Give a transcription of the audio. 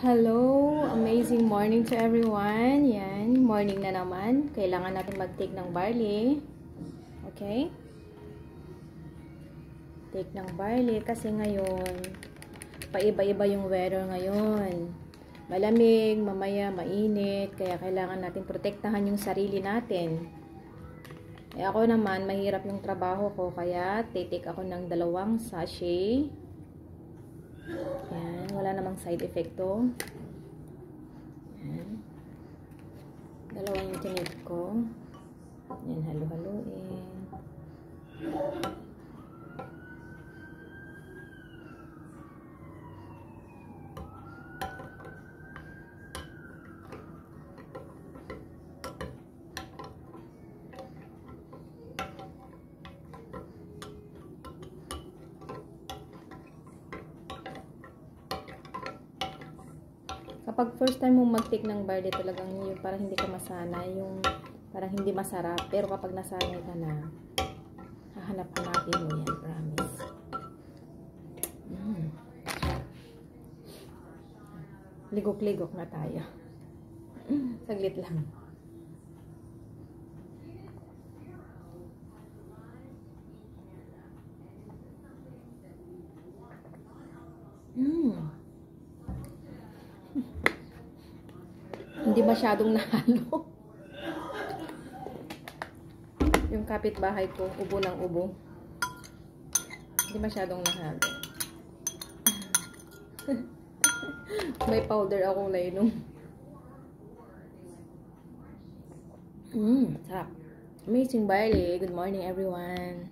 Hello, amazing morning to everyone. Yan, morning na naman. Kailangan natin mag-take ng barley. Okay? Take ng barley kasi ngayon, paiba-iba yung weather ngayon. Malamig, mamaya mainit, kaya kailangan natin protektahan yung sarili natin. Eh ako naman, mahirap yung trabaho ko, kaya take ako ng 2 sachet. Yan, wala namang side effect to. Yan. 2 yung tinake ko. Yan, halo-haloin. Kapag first time mong mag-take ng barley, talagang yung parang hindi ka masanay, yung parang hindi masarap. Pero kapag nasanay ka na, hahanap-hanapin mo yan, promise. Ligok-ligok na tayo. Saglit lang. Hindi masyadong nahalo. Yung kapitbahay ko, ubo ng ubo. Hindi masyadong nahalo. May powder akong nainom. Sarap. Amazing barley. Good morning, everyone.